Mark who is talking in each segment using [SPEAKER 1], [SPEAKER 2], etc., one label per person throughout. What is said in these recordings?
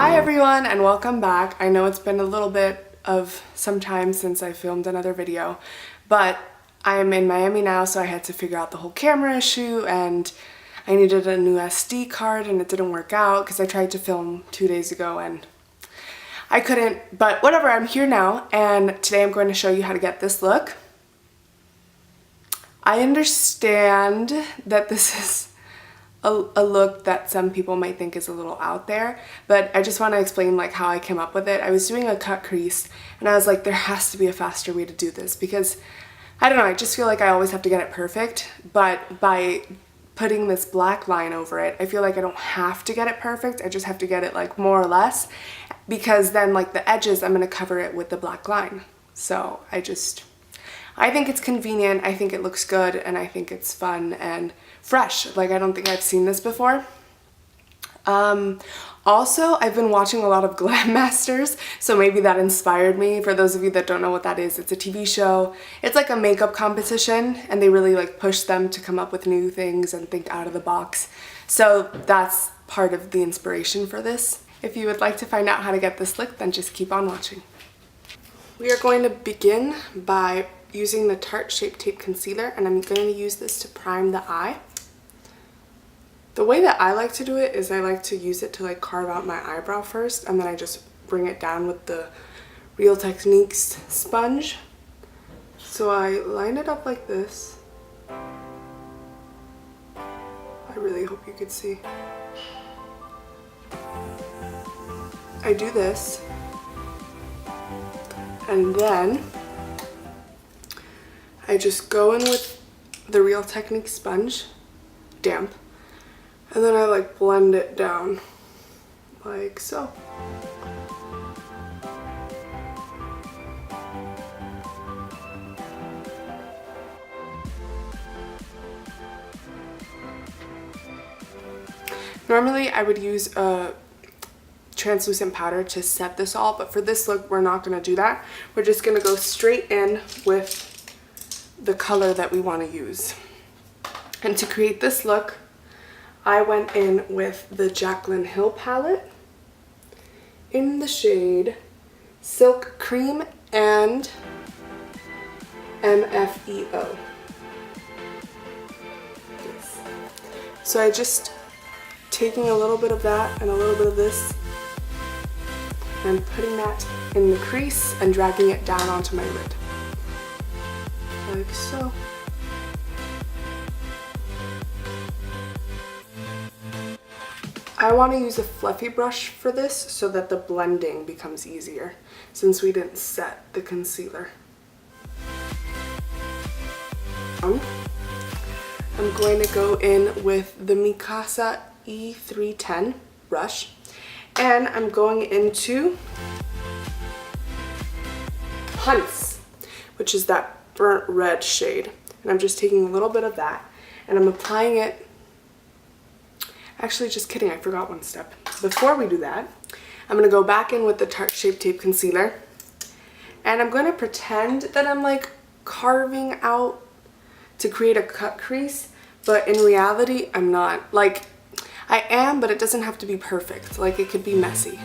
[SPEAKER 1] Hi everyone and welcome back. I know it's been a little bit of some time since I filmed another video, but I'm in Miami now, so I had to figure out the whole camera issue and I needed a new SD card and it didn't work out because I tried to film 2 days ago and I couldn't, but whatever, I'm here now and today I'm going to show you how to get this look. I understand that this is a look that some people might think is a little out there, but I just want to explain like how I came up with it. I was doing a cut crease and I was like, there has to be a faster way to do this because I don't know, I just feel like I always have to get it perfect, but by putting this black line over it, I feel like I don't have to get it perfect. I just have to get it like more or less, because then like the edges, I'm going to cover it with the black line. So I think it's convenient, I think it looks good, and I think it's fun and fresh. Like, I don't think I've seen this before. Also, I've been watching a lot of Glam Masters, so maybe that inspired me. For those of you that don't know what that is, it's a TV show. It's like a makeup competition, and they really like push them to come up with new things and think out of the box. So that's part of the inspiration for this. If you would like to find out how to get this look, then just keep on watching. We are going to begin by using the Tarte Shape Tape Concealer, and I'm going to use this to prime the eye. The way that I like to do it is I like to use it to like carve out my eyebrow first, and then I just bring it down with the Real Techniques sponge. So I line it up like this. I really hope you could see. I do this, and then I just go in with the Real Techniques sponge, damp, and then I like blend it down like so. Normally I would use a translucent powder to set this all, but for this look we're not going to do that. We're just going to go straight in with the color that we want to use. And to create this look, I went in with the Jaclyn Hill palette in the shade Silk Cream and MFEO. Yes. So I just taking a little bit of that and a little bit of this and putting that in the crease and dragging it down onto my lid. Like so. I want to use a fluffy brush for this so that the blending becomes easier since we didn't set the concealer. I'm going to go in with the Mikasa E310 brush and I'm going into Hunts, which is that burnt red shade, and I'm just taking a little bit of that and I'm applying it. Actually, just kidding, I forgot one step. Before we do that, I'm going to go back in with the Tarte Shape Tape Concealer and I'm going to pretend that I'm like carving out to create a cut crease, but in reality I'm not. Like, I am, but it doesn't have to be perfect. Like, it could be messy.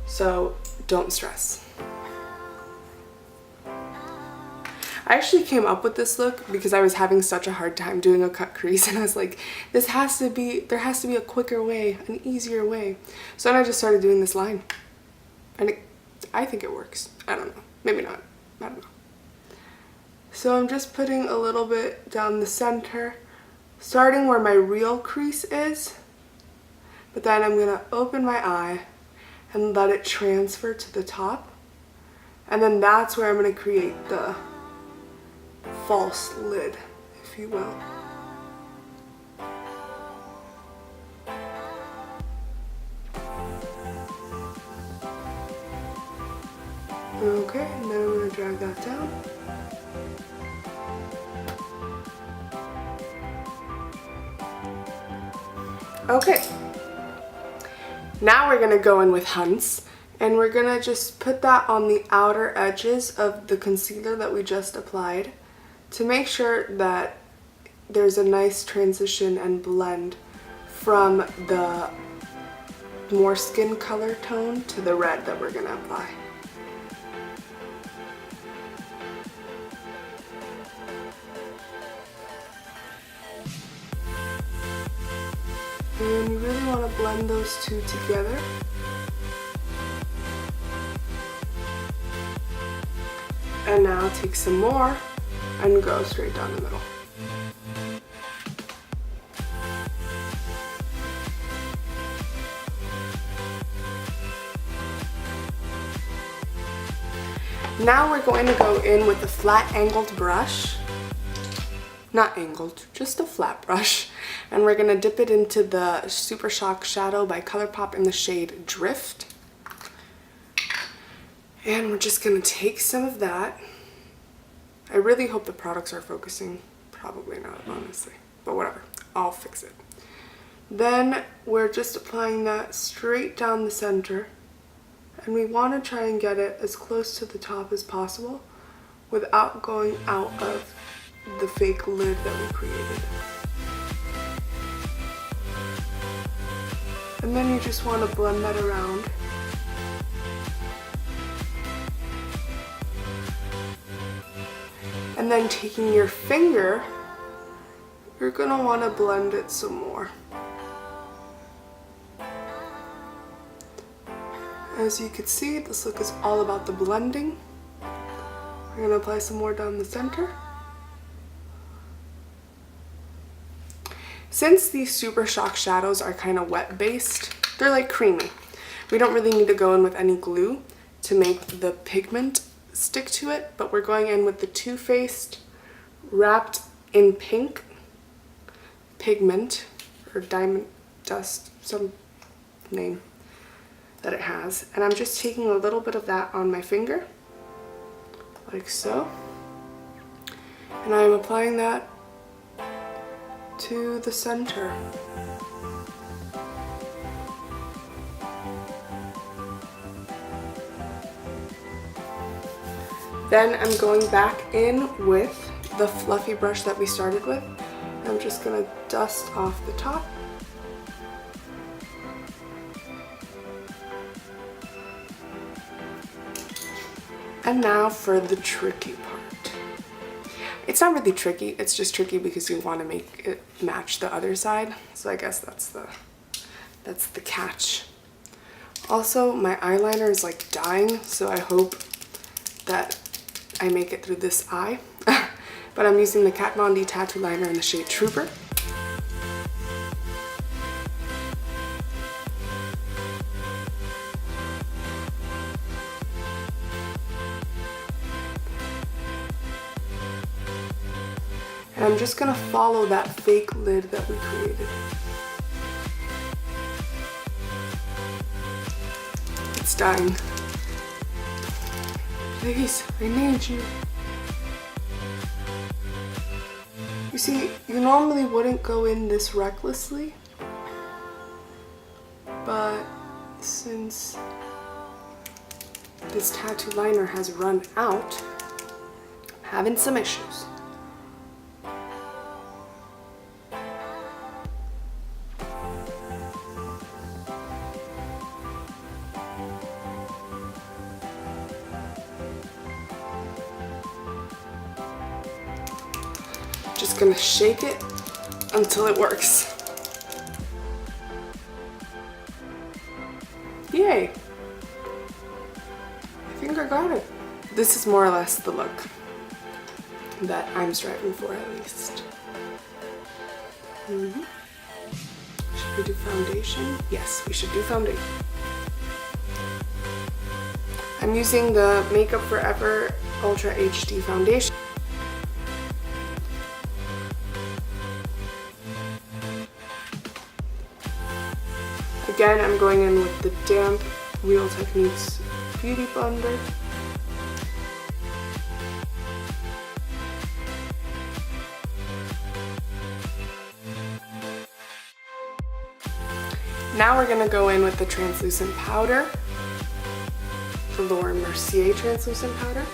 [SPEAKER 1] So don't stress. I actually came up with this look because I was having such a hard time doing a cut crease, and I was like, there has to be a quicker way, an easier way. So then I just started doing this line, and I think it works. I don't know, maybe not, I don't know. So I'm just putting a little bit down the center, starting where my real crease is, but then I'm gonna open my eye and let it transfer to the top, and then that's where I'm gonna create the false lid, if you will. Okay, and then I'm going to drag that down. Okay, now we're going to go in with Hunts, and we're going to just put that on the outer edges of the concealer that we just applied, to make sure that there's a nice transition and blend from the more skin color tone to the red that we're gonna apply. And you really want to blend those two together. And now take some more and go straight down the middle. Now we're going to go in with a flat angled brush. Not angled, just a flat brush. And we're going to dip it into the Supershock shadow by Colourpop in the shade Drift. And we're just going to take some of that. I really hope the products are focusing. Probably not, honestly. But whatever, I'll fix it. Then we're just applying that straight down the center. And we want to try and get it as close to the top as possible without going out of the fake lid that we created. And then you just want to blend that around. And then taking your finger, you're going to want to blend it some more. As you can see, this look is all about the blending. We're going to apply some more down the center. Since these Supershock shadows are kind of wet based, they're like creamy. We don't really need to go in with any glue to make the pigment stick to it, but we're going in with the Too Faced Wrapped in Pink pigment, or Diamond Dust, some name that it has. And I'm just taking a little bit of that on my finger, like so. And I'm applying that to the center. Then I'm going back in with the fluffy brush that we started with. I'm just gonna dust off the top. And now for the tricky part. It's not really tricky, it's just tricky because you want to make it match the other side. So I guess that's the catch. Also, my eyeliner is like dying, so I hope that I make it through this eye. But I'm using the Kat Von D Tattoo Liner in the shade Trooper. And I'm just gonna follow that fake lid that we created. It's dying. Please, I need you. You see, you normally wouldn't go in this recklessly, but since this tattoo liner has run out, I'm having some issues. Just gonna shake it until it works. Yay! I think I got it. This is more or less the look that I'm striving for, at least. Should we do foundation? Yes, we should do foundation. I'm using the Makeupforever Ultra HD foundation. Again, I'm going in with the damp Real Techniques Beauty Blender. Now we're going to go in with the translucent powder, the Laura Mercier translucent powder,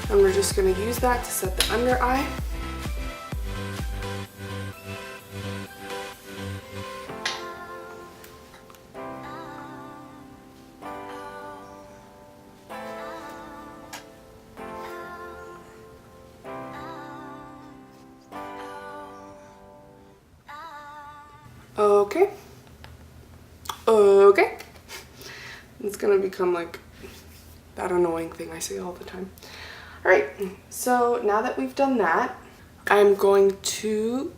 [SPEAKER 1] and we're just going to use that to set the under eye. Okay. Okay. It's gonna become like that annoying thing I say all the time. Alright, so now that we've done that, I'm going to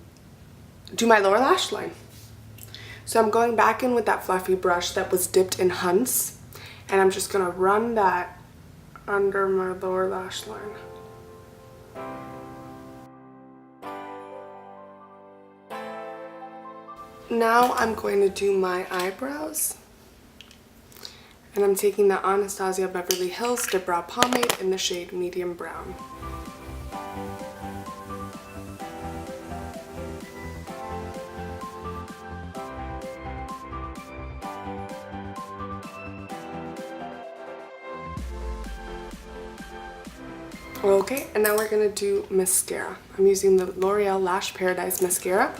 [SPEAKER 1] do my lower lash line. So I'm going back in with that fluffy brush that was dipped in Hunts, and I'm just gonna run that under my lower lash line. Now I'm going to do my eyebrows. And I'm taking the Anastasia Beverly Hills Dipbrow Pomade in the shade Medium Brown. Okay, and now we're gonna do mascara. I'm using the L'Oreal Lash Paradise Mascara.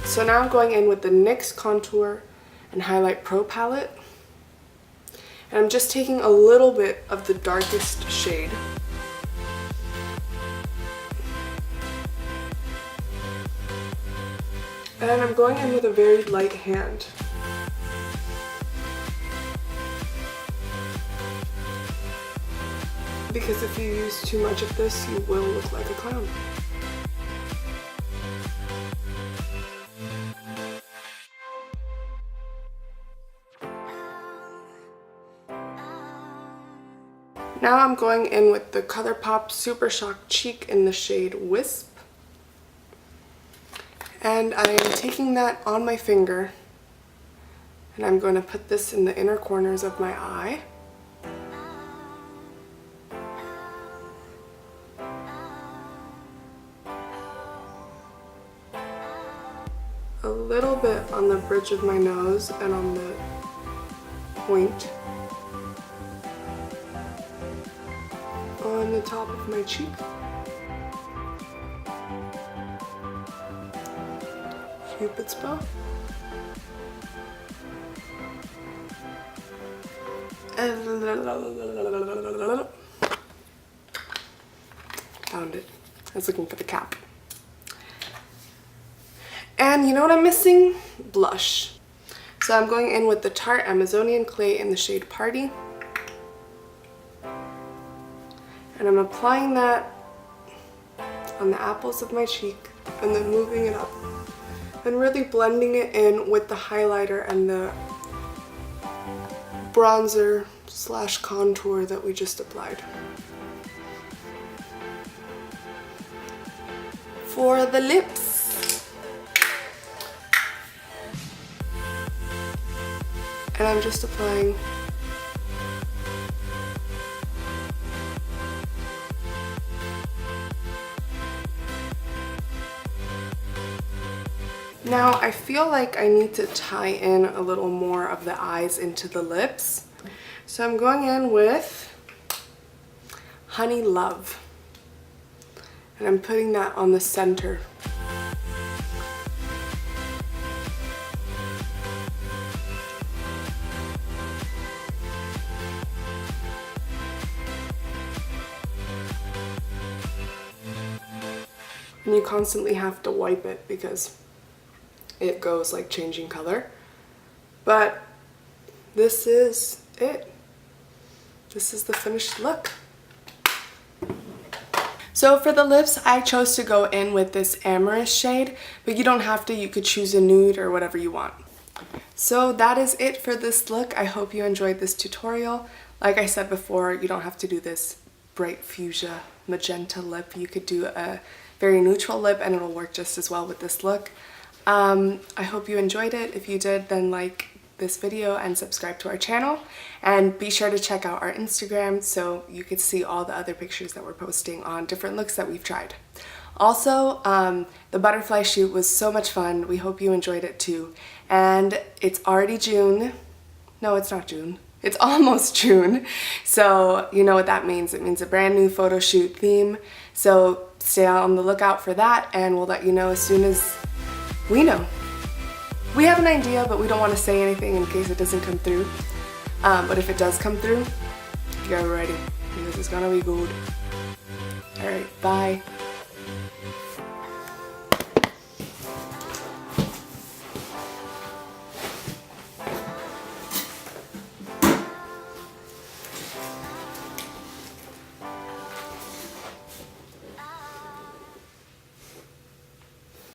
[SPEAKER 1] So now I'm going in with the NYX Contour and Highlight Pro palette. And I'm just taking a little bit of the darkest shade. And I'm going in with a very light hand. Because if you use too much of this, you will look like a clown. Now I'm going in with the Colourpop Supershock Cheek in the shade Wisp. And I am taking that on my finger, and I'm going to put this in the inner corners of my eye. A little bit on the bridge of my nose and on the point. On the top of my cheek. Cupid's bow. Found it. I was looking for the cap. And you know what I'm missing? Blush. So I'm going in with the Tarte Amazonian Clay in the shade Party. And I'm applying that on the apples of my cheek and then moving it up and really blending it in with the highlighter and the bronzer slash contour that we just applied. For the lips, and I'm just applying Now I feel like I need to tie in a little more of the eyes into the lips. So I'm going in with Honey Love. And I'm putting that on the center. And you constantly have to wipe it because it goes like changing color. But this is it. This is the finished look. So for the lips, I chose to go in with this Amorous shade, but you don't have to. You could choose a nude or whatever you want. So that is it for this look. I hope you enjoyed this tutorial. Like I said before, you don't have to do this bright fuchsia magenta lip. You could do a very neutral lip and it'll work just as well with this look. I hope you enjoyed it. If you did, then like this video and subscribe to our channel, and be sure to check out our Instagram so you could see all the other pictures that we're posting on different looks that we've tried. Also, the butterfly shoot was so much fun. We hope you enjoyed it too. And it's already June. No, it's not June. It's almost June. So you know what that means. It means a brand new photo shoot theme. So stay on the lookout for that, and we'll let you know as soon as we know. We have an idea, but we don't want to say anything in case it doesn't come through. But if it does come through, get ready because it's gonna be good. Alright, bye.